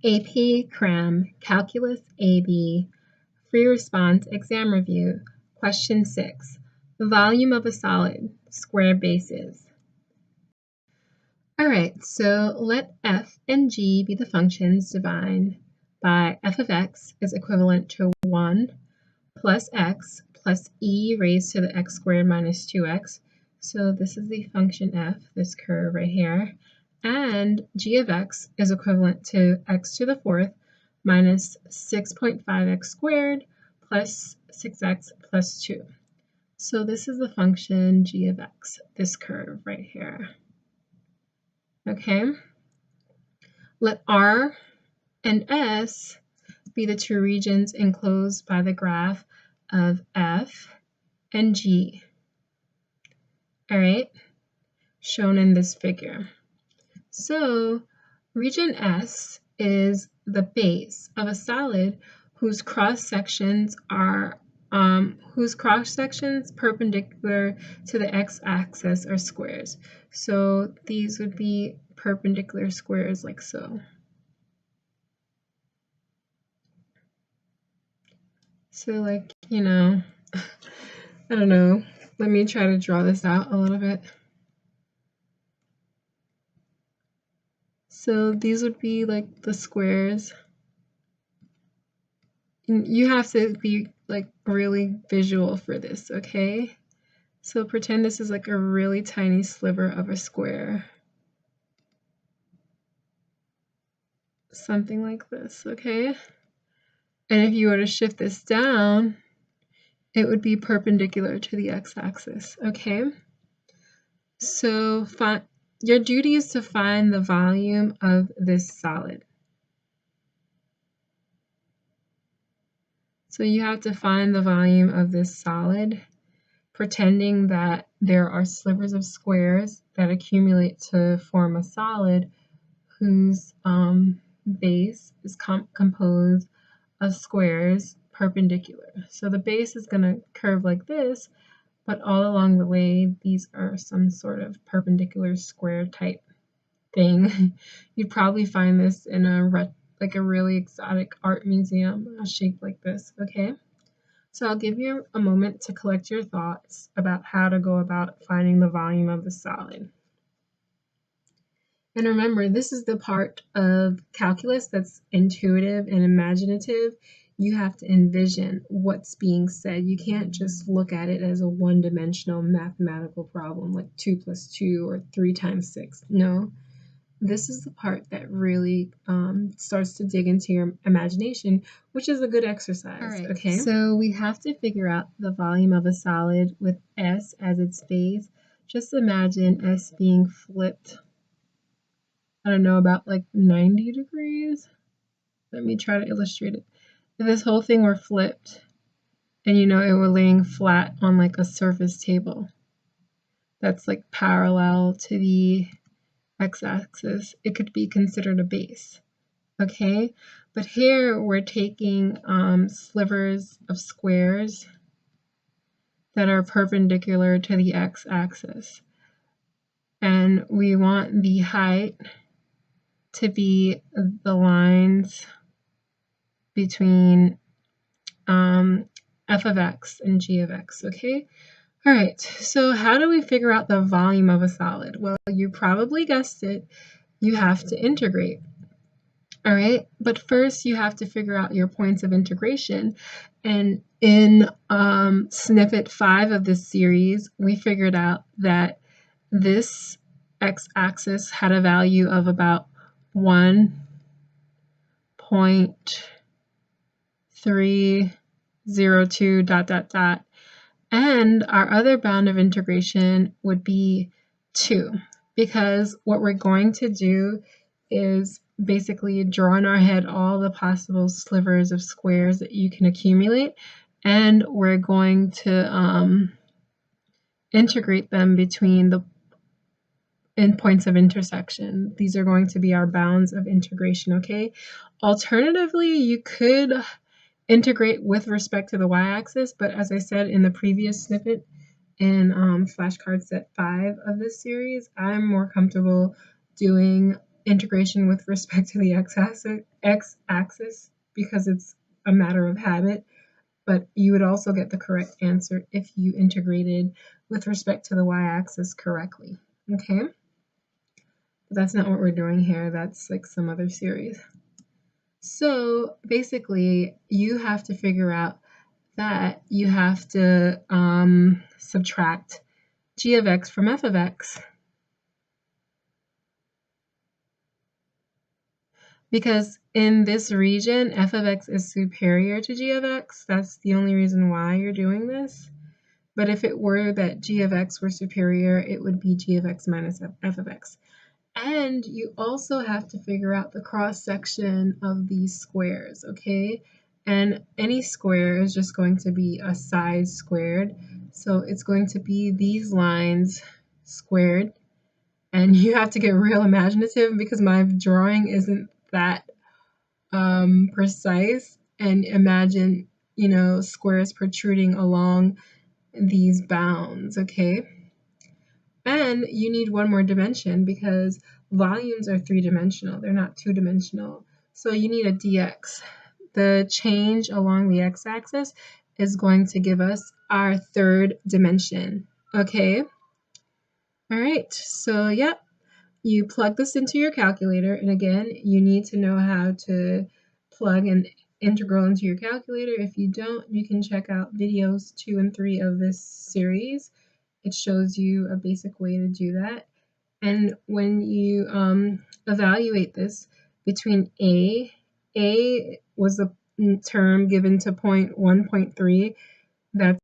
AP Cram, Calculus AB, Free Response Exam Review, Question 6. The volume of a solid, square bases. All right, so let f and g be the functions defined by f of x is equivalent to 1 plus x plus e raised to the x squared minus 2x. So this is the function f, this curve right here. And g of x is equivalent to x to the fourth minus 6.5x squared plus 6x plus 2. So this is the function g of x, this curve right here. Okay, let R and S be the two regions enclosed by the graph of F and G. All right, shown in this figure. So region S is the base of a solid whose cross sections are perpendicular to the x-axis are squares. So these would be perpendicular squares like so. So like, I don't know. Let me try to draw this out a little bit. So these would be like the squares. And you have to be like really visual for this, okay? So pretend this is like a really tiny sliver of a square. Something like this, okay? And if you were to shift this down, it would be perpendicular to the x-axis, okay? So your duty is to find the volume of this solid. So you have to find the volume of this solid, pretending that there are slivers of squares that accumulate to form a solid whose base is composed of squares perpendicular. So the base is going to curve like this, but all along the way, these are some sort of perpendicular square type thing. You'd probably find this in a really exotic art museum, a shape like this, okay? So I'll give you a moment to collect your thoughts about how to go about finding the volume of the solid. And remember, this is the part of calculus that's intuitive and imaginative. You have to envision what's being said. You can't just look at it as a one-dimensional mathematical problem like 2 + 2 or 3 × 6. No. This is the part that really starts to dig into your imagination, which is a good exercise. All right, okay? So we have to figure out the volume of a solid with S as its base. Just imagine S being flipped, I don't know, about like 90 degrees. Let me try to illustrate it. If this whole thing were flipped and it were laying flat on like a surface table that's like parallel to the x-axis, it could be considered a base, okay? But here we're taking slivers of squares that are perpendicular to the x-axis, and we want the height to be the lines between f of x and g of x, okay? All right, so how do we figure out the volume of a solid? Well, you probably guessed it, you have to integrate. All right, but first you have to figure out your points of integration. And in snippet 5 of this series, we figured out that this x-axis had a value of about 1.302 ... And our other bound of integration would be 2, because what we're going to do is basically draw in our head all the possible slivers of squares that you can accumulate, and we're going to integrate them between the points of intersection. These are going to be our bounds of integration, okay? Alternatively, you could integrate with respect to the y-axis, but as I said in the previous snippet in flashcard set 5 of this series, I'm more comfortable doing integration with respect to the x-axis because it's a matter of habit, but you would also get the correct answer if you integrated with respect to the y-axis correctly, okay? But that's not what we're doing here. That's like some other series. So basically, you have to figure out that you have to subtract g of x from f of x. Because in this region, f of x is superior to g of x. That's the only reason why you're doing this. But if it were that g of x were superior, it would be g of x minus f of x. And you also have to figure out the cross-section of these squares, okay? And any square is just going to be a side squared. So it's going to be these lines squared. And you have to get real imaginative because my drawing isn't that precise. And imagine, you know, squares protruding along these bounds, okay? And you need one more dimension because volumes are three-dimensional. They're not two-dimensional. So you need a dx. The change along the x-axis is going to give us our third dimension, okay? All right, so yeah, you plug this into your calculator. And again, you need to know how to plug an integral into your calculator. If you don't, you can check out videos 2 and 3 of this series. It shows you a basic way to do that. And when you evaluate this between A was a term given to point 1.3, that's